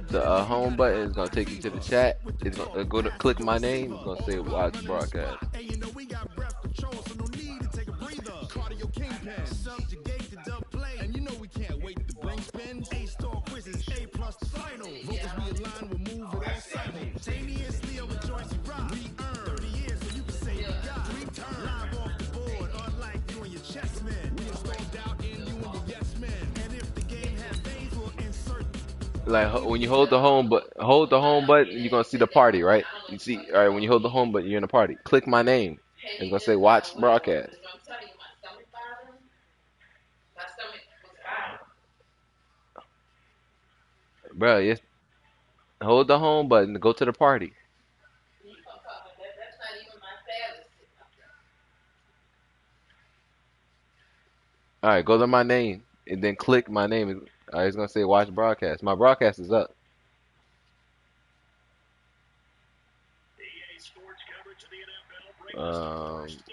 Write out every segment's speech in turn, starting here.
the home button is gonna take you to the chat. It's gonna go to click my name. It's gonna say watch broadcast. Like when you hold the home button, you're gonna see the party, right? You see, all right. When you hold the home button, you're in the party. Click my name. It's gonna say watch broadcast. Bro, yes. Hold the home button to go to the party. All right, go to my name and then click my name. All right, it's gonna say watch broadcast. My broadcast is up.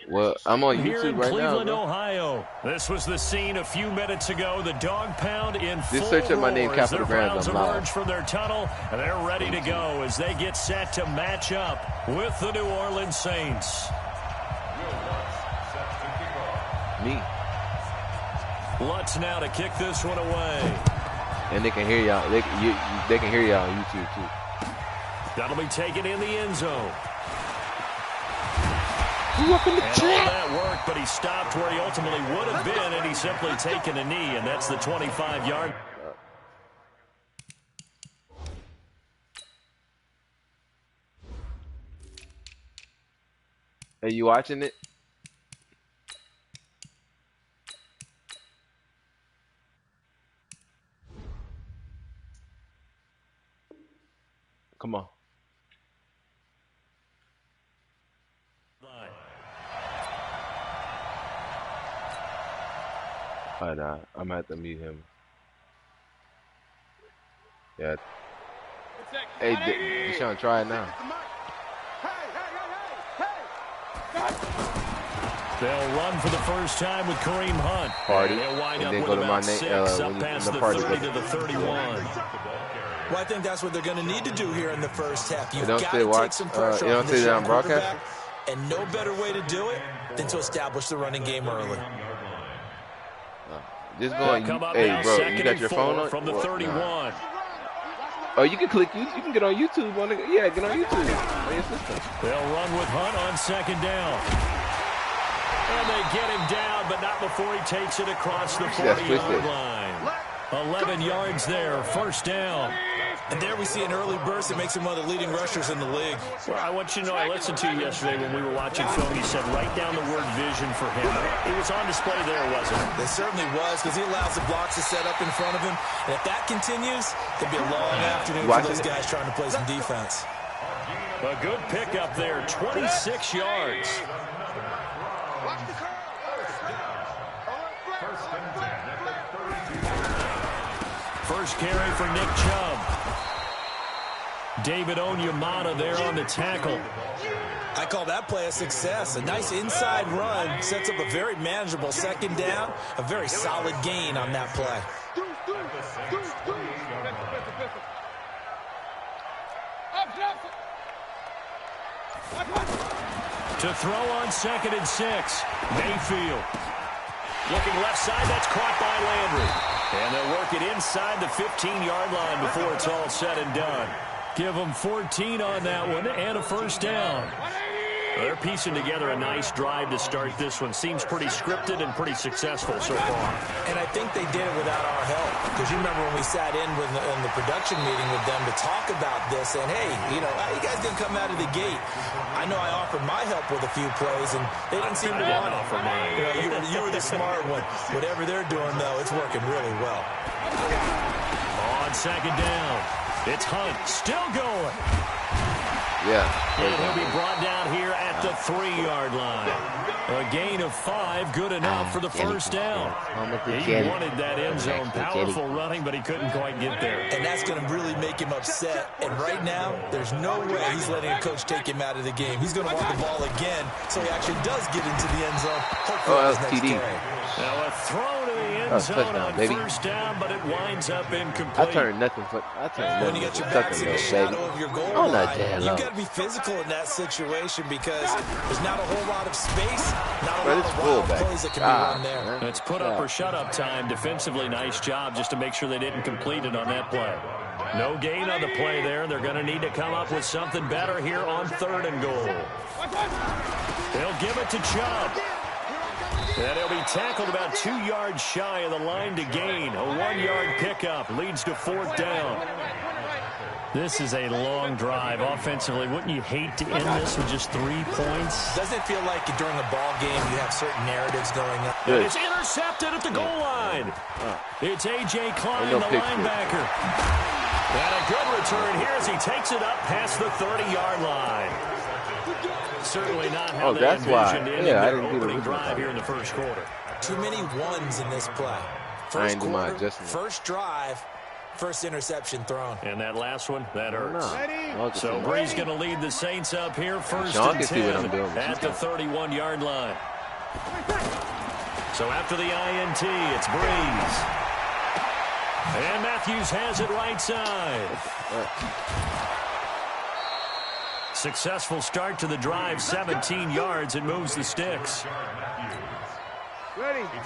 Well, I'm on Here in YouTube right Cleveland, now, bro. Ohio. This was the scene a few minutes ago. The dog pound in full Just search up my name, roar as their Capitalgrams. Browns I'm emerge live. from their tunnel, and they're ready to go as they get set to match up with the New Orleans Saints. Me. Lutz now to kick this one away. And they can hear y'all. They can hear y'all on YouTube too. That'll be taken in the end zone. You up in the And all that worked, but he stopped where he ultimately would have been, and he's simply taken a knee, and that's the 25-yard. Are you watching it? Come on. Alright, I'm gonna have to mute him. Yeah. Hey, Deshaun, try it now. They'll run for the first time with Kareem Hunt. Party. They'll wind And up then with go to my about name. 6 up past the party. 30 to the 31. Well, I think that's what they're going to need to do here in the first half. You've don't got say to watch, take some pressure you don't off say this that young on broadcast? quarterback, and no better way to do it than to establish the running game early. Just go on. Hey, bro, you got your phone on? From the 31. Oh, you can click. You can get on YouTube. Yeah, get on YouTube on your system. They'll run with Hunt on second down. And they get him down, but not before he takes it across the 40-yard line. 11 yards there, first down. And there we see an early burst that makes him one of the leading rushers in the league. Well, I want you to know, I listened to you yesterday when we were watching film. You said write down the word vision for him. It was on display there, wasn't it? It certainly was, because he allows the blocks to set up in front of him. And if that continues, it'll be a long afternoon for those guys trying to play some defense. A good pickup there, 26 yards. First carry for Nick Chubb. David Onyemata there on the tackle. I call that play a success. A nice inside run sets up a very manageable second down. A very solid gain on that play. To throw on 2nd and 6. Mayfield. Looking left side, that's caught by Landry. And they'll work it inside the 15-yard line before it's all said and done. Give them 14 on that one and a first down. They're piecing together a nice drive to start this one. Seems pretty scripted and pretty successful so far. And I think they did it without our help. Because you remember when we sat in the production meeting with them to talk about this, and hey, you know, you guys didn't come out of the gate. I know I offered my help with a few plays, and they didn't seem to want it. You were the smart one. Whatever they're doing, though, it's working really well. On second down, it's Hunt still going. Yeah. And he'll be brought down here at the 3-yard line. A gain of 5, good enough for the first down. He wanted that end zone, powerful running, but he couldn't quite get there. And that's going to really make him upset. And right now, there's no way he's letting a coach take him out of the game. He's going to want the ball again, so he actually does get into the end zone. Hopefully his next carry. Now a throw to the end zone touchdown, on baby. first down, but it winds up I incomplete. turned nothing for When you get your backs in the shadow of your goal Oh, not line, that you've low. got to be physical in that situation because there's not a whole lot of space, not a Bro, lot this of wild fullback. plays that can be run there. man. It's put up or shut up time. Defensively, nice job just to make sure they didn't complete it on that play. No gain on the play there. They're going to need to come up with something better here on 3rd and goal. They'll give it to Chubb. And he'll be tackled about 2 yards shy of the line to gain. A 1-yard pickup leads to 4th down. This is a long drive offensively. Wouldn't you hate to end this with just 3 points? Doesn't it feel like during a ball game you have certain narratives going on? And it's intercepted at the goal line. It's A.J. Klein, the linebacker. And a good return here as he takes it up past the 30-yard line. Certainly not how they envisioned ending their opening drive here in the first quarter. Too many ones in this play. First quarter, first drive, first interception thrown. And that last one, that hurts. So Bree's going to lead the Saints up here, 1st and 10 at the 31-yard line. So after the INT, it's Breeze. And Matthews has it right side. Successful start to the drive, 17 yards. It moves the sticks.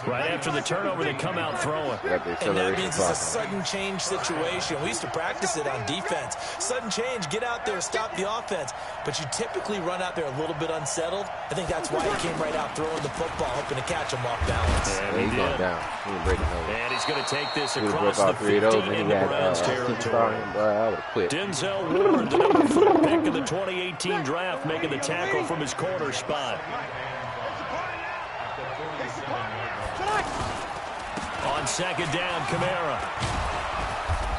Right after the turnover, they come out throwing. And that means it's a sudden change situation. We used to practice it on defense. Sudden change, get out there, stop the offense. But you typically run out there a little bit unsettled. I think that's why he came right out throwing the football, hoping to catch him off balance. And he's going down. And he's going to take this across the 50 into Browns territory. I would have quit. Denzel Ward, the number 4 pick in the 2018 draft, making the tackle from his corner spot. On 2nd down, Kamara.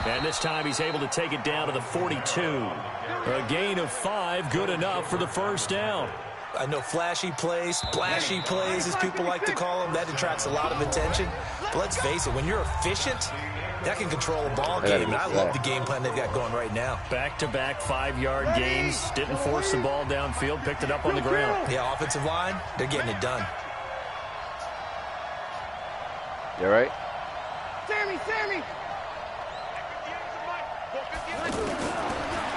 And this time he's able to take it down to the 42. A gain of 5, good enough for the 1st down. I know flashy plays, splashy plays, as people like to call them, that attracts a lot of attention. But let's face it, when you're efficient, that can control a ball game. And I love the game plan they've got going right now. Back-to-back 5-yard gains. Didn't force the ball downfield, picked it up on the ground. Yeah, offensive line, they're getting it done. You all right? Sammy!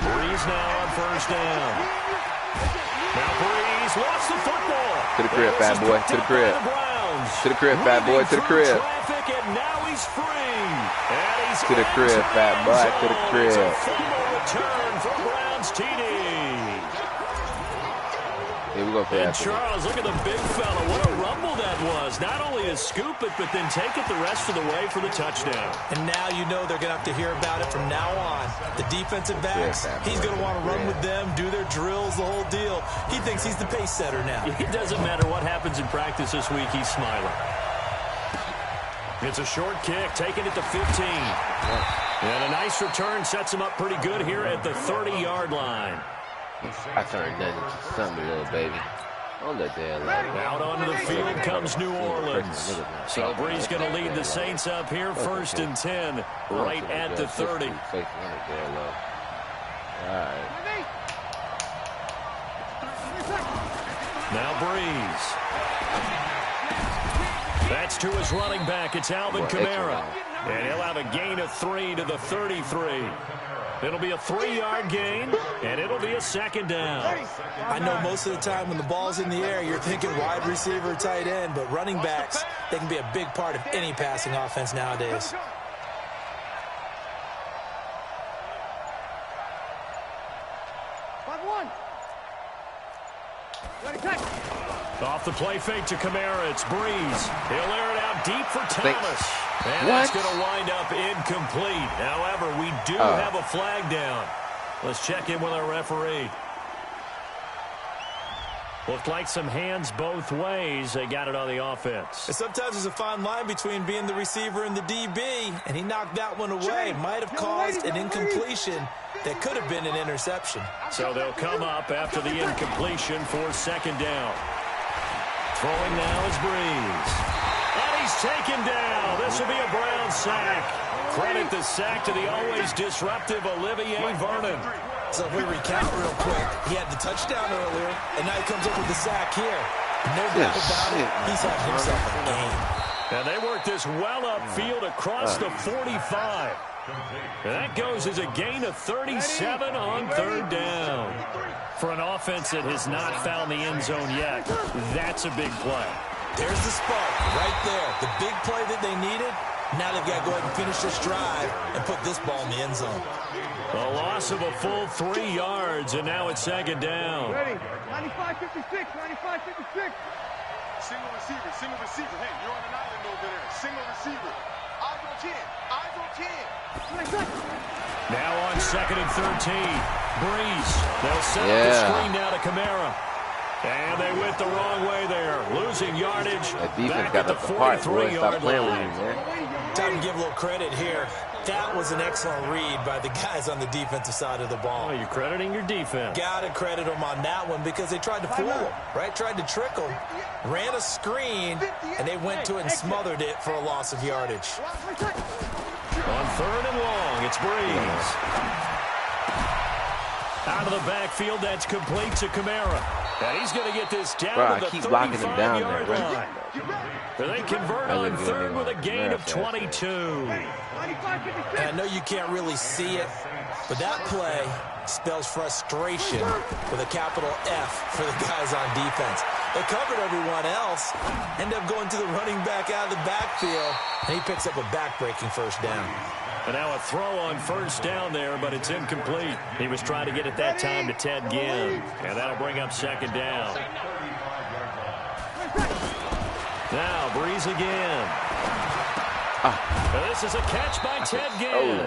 Breeze now on 1st down. Now Breeze lost the football. To the crib, fat boy. To the crib. To the crib, fat boy. To the crib. Traffic, and now he's free. And he's to the crib, fat boy. To the crib. A fumble return for Browns TD. Here we go for And Charles, look at the big fella. What a rumble that was. Not only to scoop it, but then take it the rest of the way for the touchdown. And now you know they're going to have to hear about it from now on. The defensive backs, he's going to want to run with them, do their drills, the whole deal. He thinks he's the pace setter now. It doesn't matter what happens in practice this week, he's smiling. It's a short kick, taking it to 15. And a nice return sets him up pretty good here at the 30-yard line. I turned that into something, little baby. On the damn Out onto the field comes New Orleans. So Bree's going to lead the Saints up here, 1st and 10, right at the 30. Now Breeze. That's to his running back. It's Alvin Kamara. And he'll have a gain of 3 to the 33. It'll be a 3-yard gain, and it'll be a 2nd down. I know most of the time when the ball's in the air, you're thinking wide receiver, tight end, but running backs, they can be a big part of any passing offense nowadays. Off the play fake to Kamara, it's Breeze. He'll air it out deep for Thomas. And that's going to wind up incomplete. However, we do have a flag down. Let's check in with our referee. Looked like some hands both ways. They got it on the offense. And sometimes there's a fine line between being the receiver and the DB, and he knocked that one away. Might have caused an incompletion that could have been an interception. So they'll come up after the incompletion for 2nd down. Throwing now is Breeze. And he's taken down. This will be a Brown sack. Credit the sack to the always disruptive Olivier Vernon. So if we recount real quick, he had the touchdown earlier, and now he comes up with the sack here. No doubt about it, he's had himself a game. And they work this well upfield across the 45. And that goes as a gain of 37 on third down. For an offense that has not found the end zone yet, that's a big play. There's the spark right there. The big play that they needed. Now they've got to go ahead and finish this drive and put this ball in the end zone. A loss of a full 3 yards, and now it's second down. Ready. 95-56. 95-56. Single receiver. Hey, you're on an island over there. Single receiver. Eyes on 10. Eyes on 10. Now on second and 13. Breeze. They'll set up the screen now to Kamara. And they went the wrong way there. Losing yardage. That defense back got at the up the part. Boy, stop 43-yard playing with line. me, man. Time to give a little credit here. That was an excellent read by the guys on the defensive side of the ball. Oh, you're crediting your defense. Got to credit them on that one because they tried to fool him, right? Tried to trick him. Ran a screen, and they went to it and smothered it for a loss of yardage. On third and long, it's Breeze. Out of the backfield, that's complete to Kamara. And he's going to get this down to the 35-yard line. And they convert on third with a gain of 22. And I know you can't really see it, but that play spells frustration with a capital F for the guys on defense. They covered everyone else, end up going to the running back out of the backfield, and he picks up a back-breaking first down. And now a throw on first down there, but it's incomplete. He was trying to get it that time to Ted Ginn, and that'll bring up second down. Now Breeze again. This is a catch by Ted Ginn.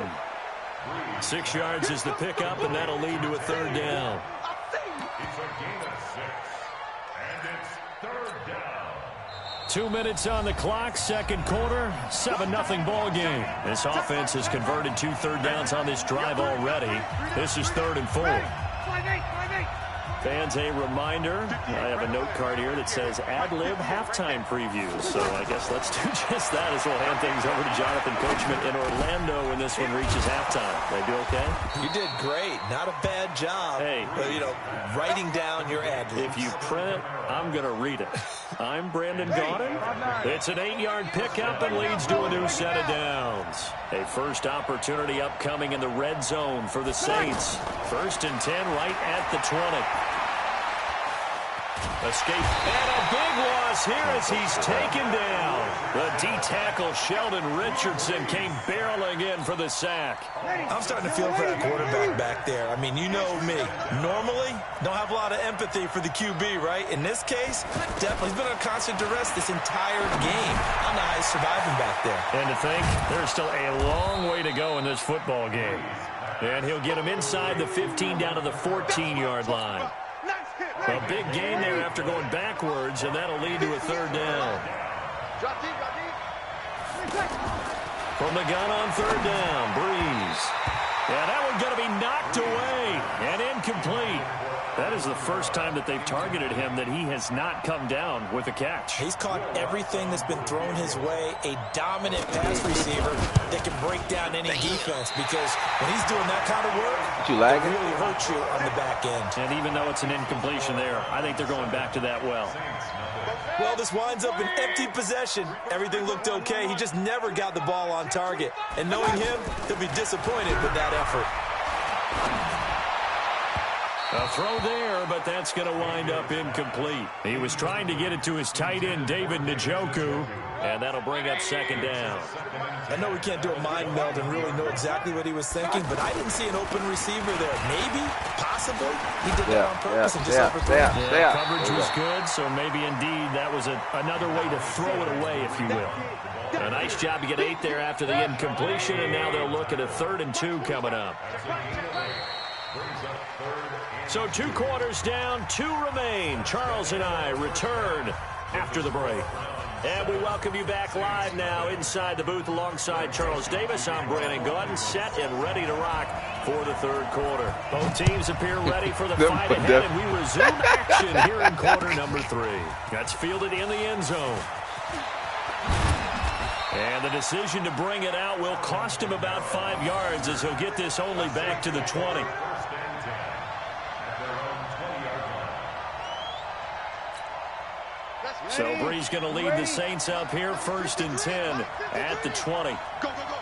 6 yards is the pickup, and that'll lead to a third down. 2 minutes on the clock, second quarter, 7-0 ball game. This offense has converted 2 third downs on this drive already. This is 3rd and 4. 5-8. Fans, a reminder, I have a note card here that says ad-lib halftime previews. So I guess let's do just that as we'll hand things over to Jonathan Coachman in Orlando when this one reaches halftime. Did I do okay? You did great. Not a bad job. Hey. But, writing down your ad-libs. If you print it, I'm going to read it. I'm Brandon Gaudin. It's an 8-yard pickup and leads to a new set of downs. A first opportunity upcoming in the red zone for the Saints. 1st and 10 right at the 20. Escape, and a big loss here as he's taken down. The D-tackle Sheldon Richardson came barreling in for the sack. I'm starting to feel for that quarterback back there. I mean, you know me. Normally, don't have a lot of empathy for the QB, right? In this case, definitely he's been on constant duress this entire game. I don't know how he's surviving back there. And to think, there's still a long way to go in this football game. And he'll get him inside the 15 down to the 14-yard line. A big gain there after going backwards, and that'll lead to a third down. From the gun on third down, Breeze. Yeah, that one's going to be knocked away and incomplete. That is the first time that they've targeted him that he has not come down with a catch. He's caught everything that's been thrown his way, a dominant pass receiver that can break down any defense because when he's doing that kind of work, it really hurts you on the back end. And even though it's an incompletion there, I think they're going back to that well. Well, this winds up an empty possession. Everything looked okay. He just never got the ball on target. And knowing him, he'll be disappointed with that effort. A throw there, but that's going to wind up incomplete. He was trying to get it to his tight end, David Njoku, and that'll bring up second down. I know we can't do a mind meld and really know exactly what he was thinking, but I didn't see an open receiver there. Maybe, possibly, he did that on purpose and just overthrew. Coverage was good, so maybe indeed that was another way to throw it away, if you will. A nice job to get 8 there after the incompletion, and now they'll look at a 3rd and 2 coming up. So 2 quarters down, 2 remain. Charles and I return after the break. And we welcome you back live now inside the booth alongside Charles Davis. I'm Brandon Gaudin, set and ready to rock for the 3rd quarter. Both teams appear ready for the fight ahead, and we resume action here in quarter number 3. That's fielded in the end zone. And the decision to bring it out will cost him about 5 yards as he'll get this only back to the 20. So Bree's going to lead the Saints up here, 1st and 10 at the 20. Go, go, go.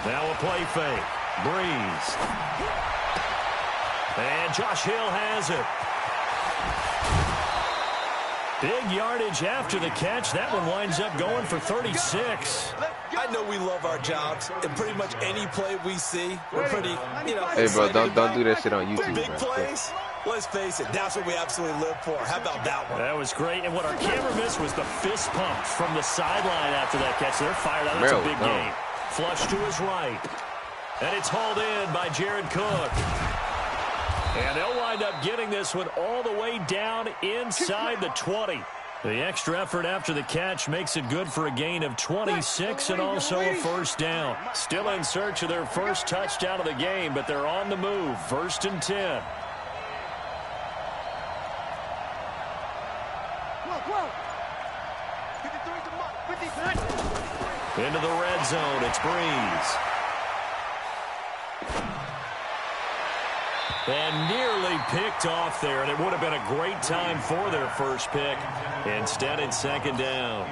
Now a play fake. Breeze. And Josh Hill has it. Big yardage after the catch. That one winds up going for 36. I know we love our jobs, and pretty much any play we see, we're pretty, Hey, bro, don't do that shit on YouTube, big bro. plays. Let's face it, that's what we absolutely live for. How about that one? That was great. And what our camera missed was the fist pump from the sideline after that catch. They're fired out. That's a big game. Flush to his right. And it's hauled in by Jared Cook. And they'll wind up getting this one all the way down inside the 20. The extra effort after the catch makes it good for a gain of 26 and also a 1st down. Still in search of their first touchdown of the game, but they're on the move. 1st and 10. Into the red zone, it's Breeze. And nearly picked off there, and it would have been a great time for their first pick. Instead, it's 2nd down.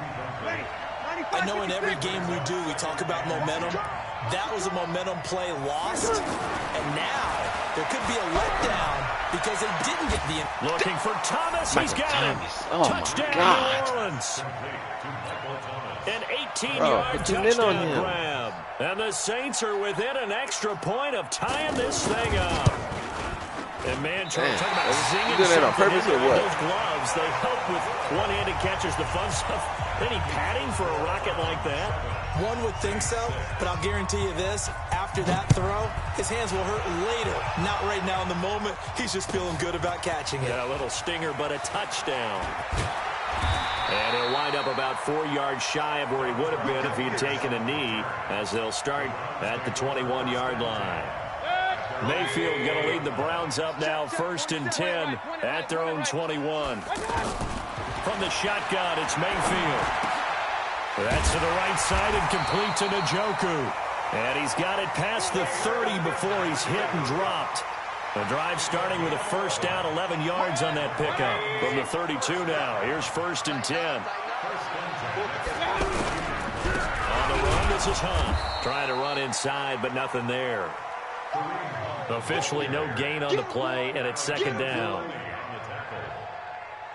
I know in every game we do, we talk about momentum. That was a momentum play lost, and now there could be a letdown because they didn't get the... Looking for Thomas. He's got it. Oh, touchdown, New Orleans. An 18-yard touchdown grab. And the Saints are within an extra point of tying this thing up. And man, Charles, talking about zinging you doing that on purpose or what? Those gloves, they help with one-handed catches, the fun stuff. Any padding for a rocket like that? One would think so, but I'll guarantee you this. After that throw, his hands will hurt later. Not right now in the moment. He's just feeling good about catching it. Yeah, a little stinger, but a touchdown. And he'll wind up about 4 yards shy of where he would have been if he'd taken a knee, as they'll start at the 21-yard line. Mayfield going to lead the Browns up now, 1st and 10 at their own 21. From the shotgun, it's Mayfield. That's to the right side and complete to Njoku. And he's got it past the 30 before he's hit and dropped. The drive starting with a 1st down, 11 yards on that pickup. From the 32 now, here's 1st and 10. On the run, this is Hunt. Trying to run inside, but nothing there. Officially no gain on the play, and it's 2nd down.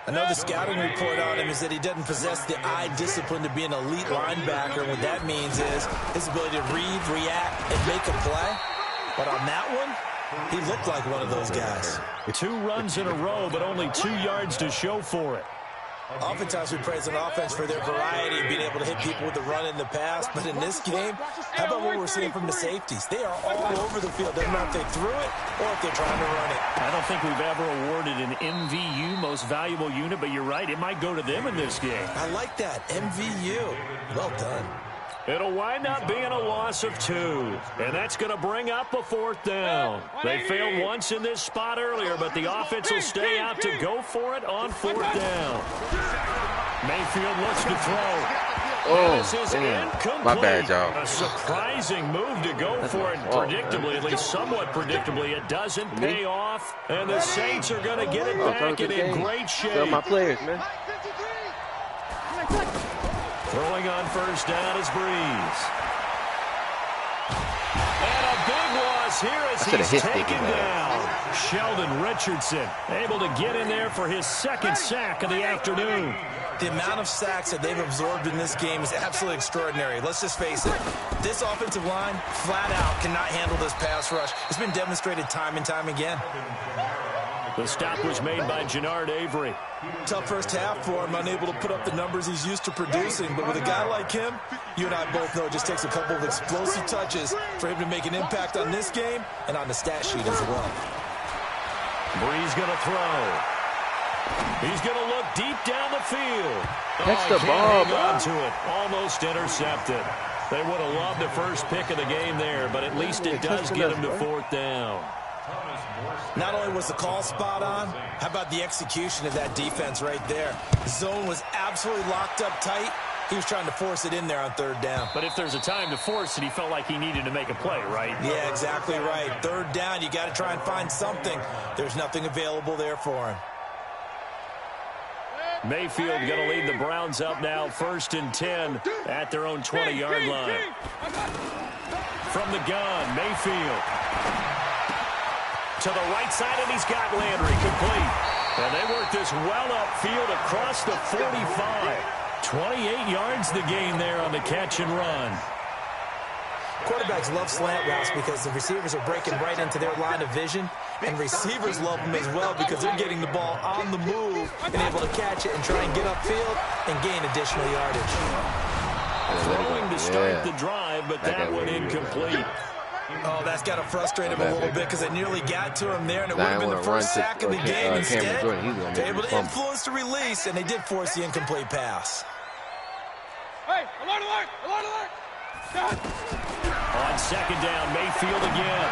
I know the scouting report on him is that he doesn't possess the eye discipline to be an elite linebacker. What that means is his ability to read, react, and make a play. But on that one, he looked like one of those guys. 2 runs in a row, but only 2 yards to show for it. Oftentimes we praise an offense for their variety, being able to hit people with the run in the pass. But in this game, how about what we're seeing from the safeties? They are all over the field. Doesn't matter if they threw it or if they're trying to run it. I don't think we've ever awarded an MVU, most valuable unit, but you're right. It might go to them in this game. I like that. MVU. Well done. It'll wind up being a loss of 2, and that's going to bring up a 4th down. They failed once in this spot earlier, but the offense will stay out to go for it on 4th down. Mayfield looks to throw. Oh, damn. My bad, y'all. A surprising move to go for it, predictably, at least somewhat predictably. It doesn't pay off, and the Saints are going to get it back and in great shape. Tell my players, man. Throwing on 1st down is Breeze. And a big loss here as he's taken down. Sheldon Richardson able to get in there for his 2nd sack of the afternoon. The amount of sacks that they've absorbed in this game is absolutely extraordinary. Let's just face it. This offensive line, flat out, cannot handle this pass rush. It's been demonstrated time and time again. The stop was made by Jannard Avery. Tough first half for him, unable to put up the numbers he's used to producing. But with a guy like him, you and I both know it just takes a couple of explosive touches for him to make an impact on this game and on the stat sheet as well. Breeze going to throw. He's going to look deep down the field. Catch the ball, hang on to it. Almost intercepted. They would have loved the first pick of the game there, but at least it does get him to 4th down. Not only was the call spot on, how about the execution of that defense right there? The zone was absolutely locked up tight, He was trying to force it in there on third down. But if there's a time to force it, he felt like he needed to make a play, right? Yeah, exactly right. Third down, you got to try and find something. There's nothing available there for him. Mayfield going to lead the Browns up now, 1st and 10 at their own 20-yard line. From the gun, Mayfield. To the right side, and he's got Landry complete. And they work this well upfield across the 45. 28 yards the gain there on the catch and run. Quarterbacks love slant routes because the receivers are breaking right into their line of vision, and receivers love them as well because they're getting the ball on the move and able to catch it and try and get upfield and gain additional yardage. Throwing to start the drive, but that one incomplete. Oh, that's got to frustrate him a little bit because they nearly got to him there, and it would have been the first sack of the game. Instead, they're able to influence the release, and they did force the incomplete pass. Hey, alert, alert, alert, alert! On 2nd down, Mayfield again.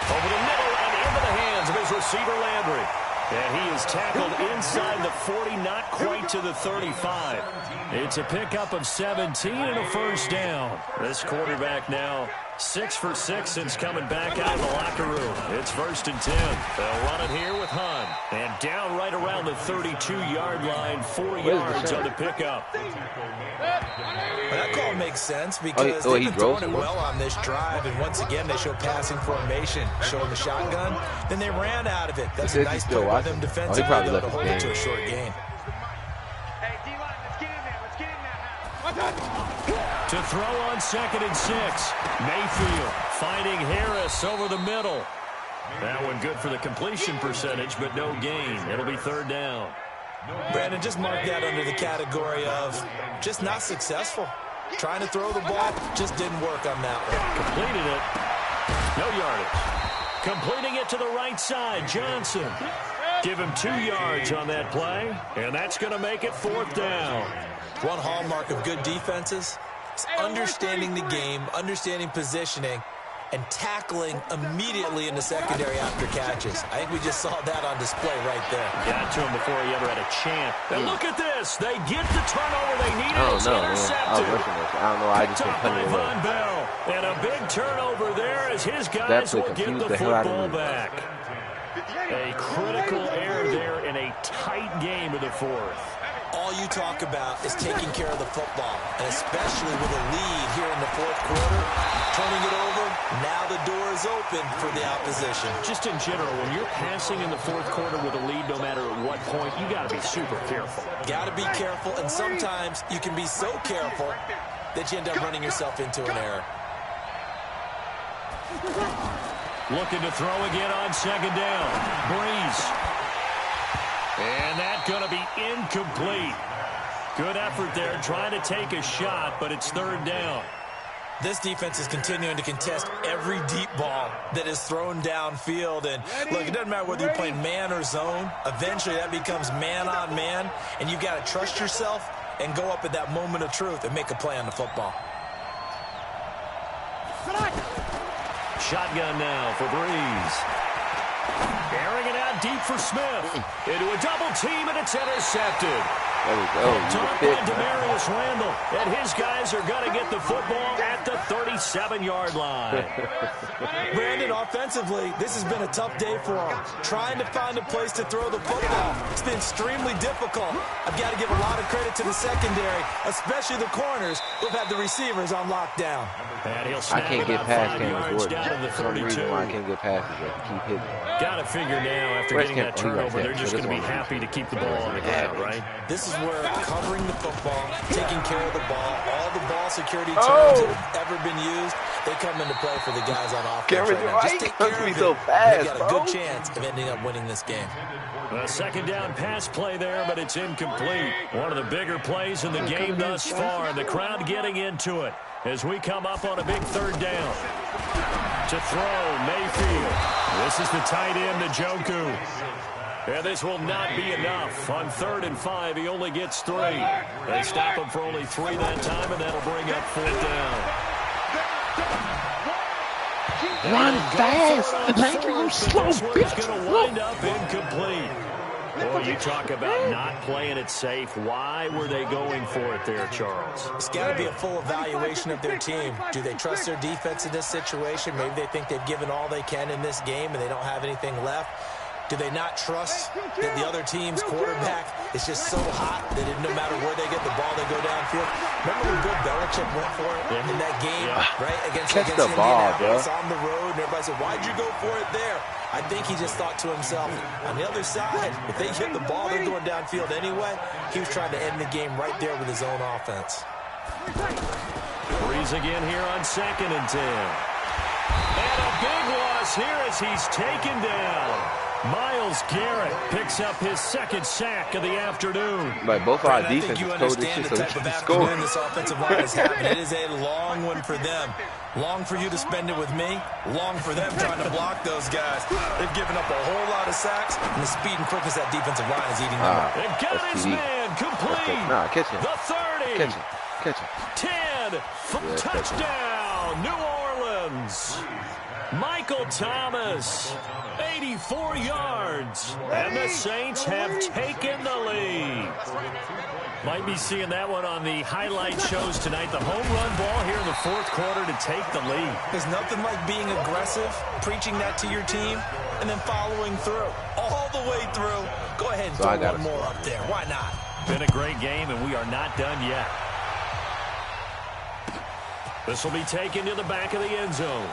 Over the middle and into the hands of his receiver, Landry. And he is tackled inside the 40, not quite to the 35. It's a pickup of 17 and a first down. This quarterback now 6 for 6 since coming back out of the locker room. It's 1st and 10. They'll run it here with Hunt. And down right around the 32-yard line, 4 yards on the pickup. That call makes sense because they've been throwing it well on this drive, and once again they show passing formation, showing the shotgun. Then they ran out of it. That's a nice play by them defensively to hold it to a short gain. Hey, D-line, let's get in there. Let's get in there now. To throw on 2nd and 6. Mayfield finding Harris over the middle. That one good for the completion percentage, but no gain. It'll be 3rd down. Brandon, just mark that under the category of just not successful. Trying to throw the ball just didn't work on that one. Completed it. No yardage. Completing it to the right side, Johnson. Give him 2 yards on that play, and that's going to make it 4th down. One hallmark of good defenses is understanding the game, understanding positioning, and tackling immediately in the secondary after catches. I think we just saw that on display right there. Got to him before he ever had a chance. And look at this. They get the turnover they needed. I don't It's know, man. intercepted. I don't know. I just been Picked up by punting Von away. Bell. And a big turnover there as his guys will get the football back. A critical error there in a tight game in the 4th. All you talk about is taking care of the football, and especially with a lead here in the 4th quarter, turning it over, now the door is open for the opposition. Just in general, when you're passing in the 4th quarter with a lead, no matter at what point, you got to be super careful. Got to be careful, and sometimes you can be so careful that you end up running yourself into an error. Looking to throw again on 2nd down. Breeze. And that's going to be incomplete. Good effort there, trying to take a shot, but it's 3rd down. This defense is continuing to contest every deep ball that is thrown downfield. And look, it doesn't matter whether you're playing man or zone. Eventually that becomes man on man, and you've got to trust yourself and go up at that moment of truth and make a play on the football. Shotgun now for Breeze. Airing it out deep for Smith. Into a double team, and it's intercepted. There we go. Top by Demarius Randall. And his guys are going to get the football at the 37-yard line. Brandon, offensively, this has been a tough day for him. Trying to find a place to throw the football. It's been extremely difficult. I've got to give a lot of credit to the secondary, especially the corners who've had the receivers on lockdown. And he'll I snap can't get about past 5 Cameron yards Jordan. down to the For some 32. reason why I can't get past it. I keep hitting. Got to figure now, after Where's getting that Cameron? turnover, they're just going to be happy to keep the ball on the ground, right? This is where covering the football, taking care of the ball, all the ball security terms that have ever been used, they come into play for the guys on offense Cameron's right now. Just right. take care of Must be it. so fast, They've got a bro. good chance of ending up winning this game. A 2nd down pass play there, but it's incomplete. One of the bigger plays in the game thus far, and the crowd getting into it as we come up on a big 3rd down. To throw, Mayfield. This is the tight end, Njoku. And this will not be enough. On 3rd and 5, he only gets 3. They stop him for only 3 that time, and that'll bring up 4th down. Run fast. Landry, you slow This one's bitch. going to wind up incomplete. Well, you talk about not playing it safe. Why were they going for it there, Charles? It's got to be a full evaluation of their team. Do they trust their defense in this situation? Maybe they think they've given all they can in this game and they don't have anything left. Do they not trust that the other team's quarterback is just so hot that no matter where they get the ball, they go downfield? Remember when Bill Belichick went for it in that game, right, against Indianapolis on the road, and everybody said, why'd you go for it there? I think he just thought to himself, on the other side, if they get the ball, they're going downfield anyway. He was trying to end the game right there with his own offense. Breeze again here on 2nd and 10. And a big loss here as he's taken down. Myles Garrett picks up his 2nd sack of the afternoon. Like both our I think you understand the type of afternoon this offensive line is having. It is a long one for them. Long for you to spend it with me. Long for them trying to block those guys. They've given up a whole lot of sacks, and the speed and quickness that defensive line is eating them up. They've got his man complete. Catch him. The 30. Catch him. 10. Touchdown, New Orleans. Michael Thomas, 84 yards, and the Saints have taken the lead. Might be seeing that one on the highlight shows tonight. The home run ball here in the 4th quarter to take the lead. There's nothing like being aggressive, preaching that to your team, and then following through. All the way through. Go ahead and throw one more up there. Why not? Been a great game, and we are not done yet. This will be taken to the back of the end zone.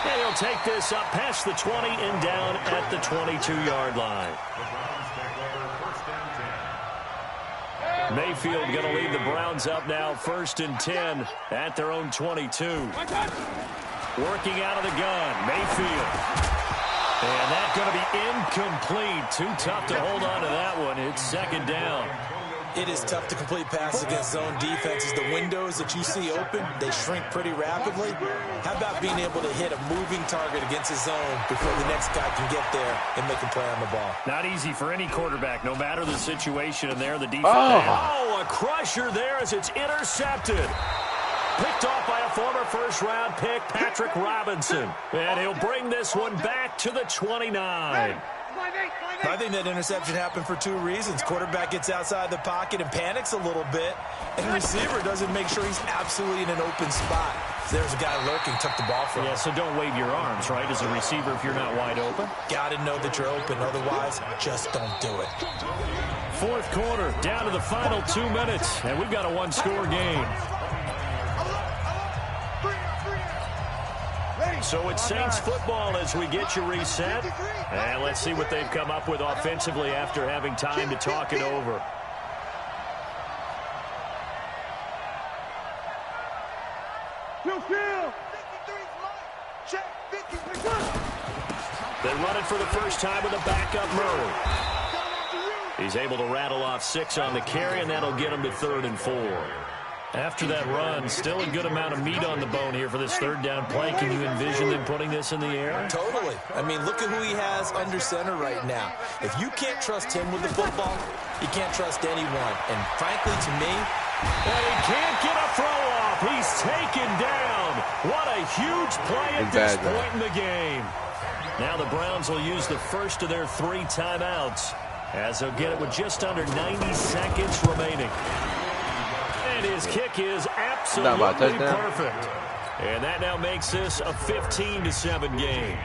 And he'll take this up past the 20 and down at the 22-yard line. Mayfield going to lead the Browns up now, 1st and 10 at their own 22. Working out of the gun, Mayfield. And that's going to be incomplete. Too tough to hold on to that one. It's 2nd down. It is tough to complete passes against zone defenses. The windows that you see open, they shrink pretty rapidly. How about being able to hit a moving target against his zone before the next guy can get there and make a play on the ball? Not easy for any quarterback, no matter the situation. And there, the defense. Oh, a crusher there as it's intercepted. Picked off by a former first-round pick, Patrick Robinson. And he'll bring this one back to the 29. I think that interception happened for 2 reasons. Quarterback gets outside the pocket and panics a little bit, and the receiver doesn't make sure he's absolutely in an open spot. So there's a guy lurking, took the ball from him. Yeah, so don't wave your arms, right, as a receiver if you're not wide open. Got to know that you're open. Otherwise, just don't do it. 4th quarter, down to the final 2 minutes, and we've got a 1-score game. So it's Saints football as we get you reset. And let's see what they've come up with offensively after having time to talk it over. They run it for the first time with a backup Murray. He's able to rattle off 6 on the carry, and that'll get him to 3rd and 4. After that run, still a good amount of meat on the bone here for this 3rd down play. Can you envision them putting this in the air? Totally. I mean, look at who he has under center right now. If you can't trust him with the football, you can't trust anyone. And frankly, to me, and he can't get a throw off. He's taken down. What a huge play at this point in the game. Now the Browns will use the first of their 3 timeouts as they'll get it with just under 90 seconds remaining. And his kick is absolutely perfect. And that now makes this a 15-7 game.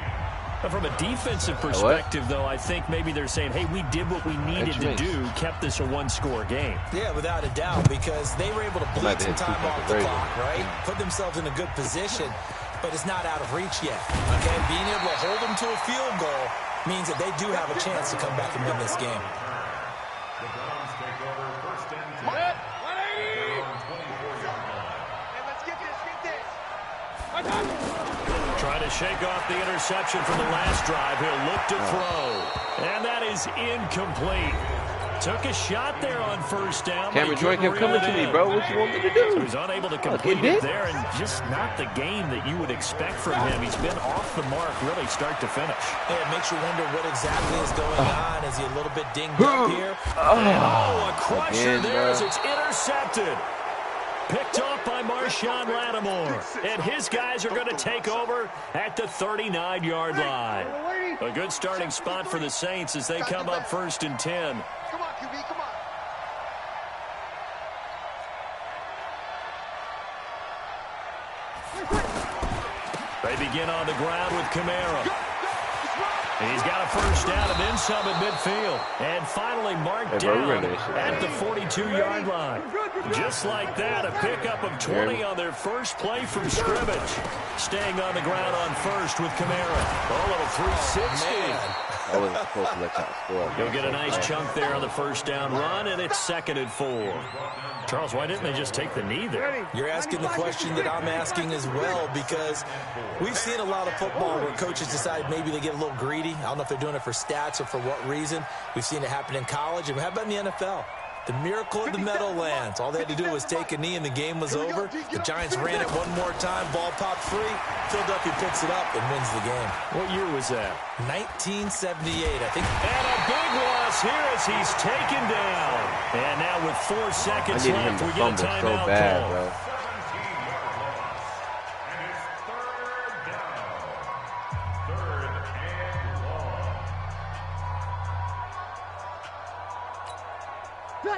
But from a defensive perspective, though, I think maybe they're saying, hey, we did what we needed to do, kept this a 1-score game. Yeah, without a doubt, because they were able to bleed some time off the clock, right? Put themselves in a good position, but it's not out of reach yet. Okay, being able to hold them to a field goal means that they do have a chance to come back and win this game. Trying to shake off the interception from the last drive. He'll look to throw. And that is incomplete. Took a shot there on 1st down. Cameron Jordan kept coming to me, bro. What you want me to do? So he's unable to complete it there, and just not the game that you would expect from him. He's been off the mark really start to finish. Yeah, it makes you wonder what exactly is going on. Is he a little bit dinged up here? A crusher there as it's intercepted. picked off by Marshawn Lattimore. And his guys are going to take over at the 39-yard line. A good starting spot for the Saints as they come up 1st and 10. Come on, QB, come on. They begin on the ground with Kamara. He's got a first down and then some at midfield. And finally marked down at the 42-yard line. Just like that, a pickup of 20 on their first play from scrimmage. Staying on the ground on first with Kamara. Oh, little 360. I wasn't supposed to let y'all score. He'll get a nice chunk there on the first down run, and it's 2nd and 4. Charles, why didn't they just take the knee there? You're asking the question that I'm asking as well, because we've seen a lot of football where coaches decide maybe they get a little greedy. I don't know if they're doing it for stats or for what reason. We've seen it happen in college. And how about in the NFL? The miracle of the Meadowlands. All they had to do was take a knee and the game was over. The Giants ran it one more time. Ball popped free. Philadelphia picks it up and wins the game. What year was that? 1978, I think. And a big loss here as he's taken down. And now with 4 seconds left, we get a timeout call. Bro.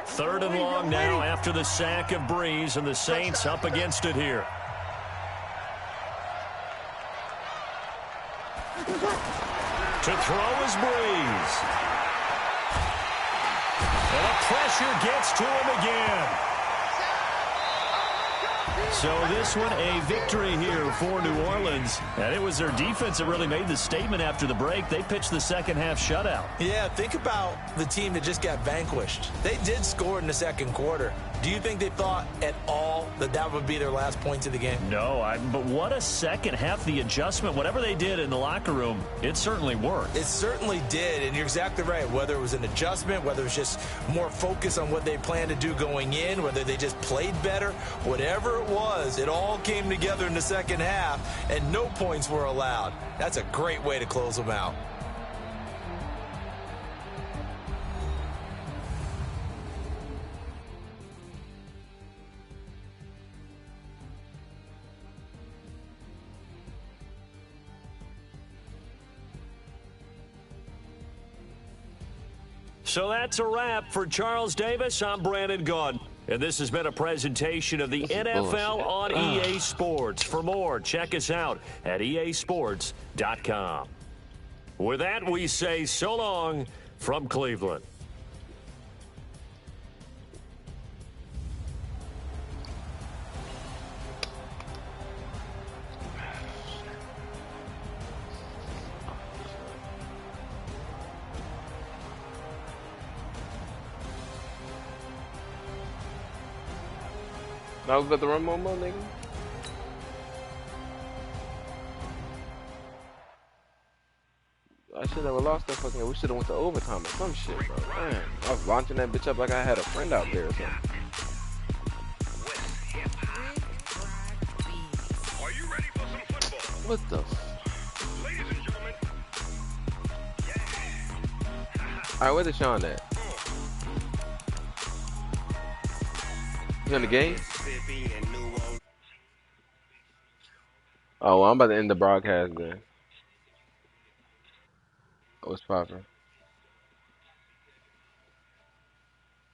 Third and long now after the sack of Breeze, and the Saints up against it here. To throw is Breeze. And the pressure gets to him again. So this one a victory here for New Orleans. And it was their defense that really made the statement after the break. They pitched the second half shutout. Yeah, think about the team that just got vanquished. They did score in the second quarter. Do you think they thought at all that that would be their last points of the game? No, but what a second half. The adjustment, whatever they did in the locker room, it certainly worked. It certainly did, and you're exactly right. Whether it was an adjustment, whether it was just more focus on what they planned to do going in, whether they just played better, whatever it was, it all came together in the second half, and no points were allowed. That's a great way to close them out. So that's a wrap for Charles Davis. I'm Brandon Gunn. And this has been a presentation of the NFL on EA Sports. For more, check us out at easports.com. With that, we say so long from Cleveland. Now we got the run more, nigga. I should have lost that fucking. We should have went to overtime or some shit, bro. Man, I was launching that bitch up like I had a friend out there or something. Are you ready for some football? What the? Ladies and gentlemen. All right, where's the Sean at? You in the game? Oh, well, I'm about to end the broadcast then. What's poppin'?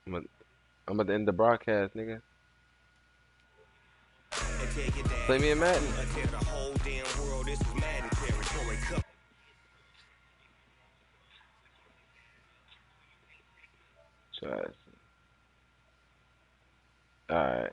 I'm about to end the broadcast, nigga. Play me a Madden. Alright.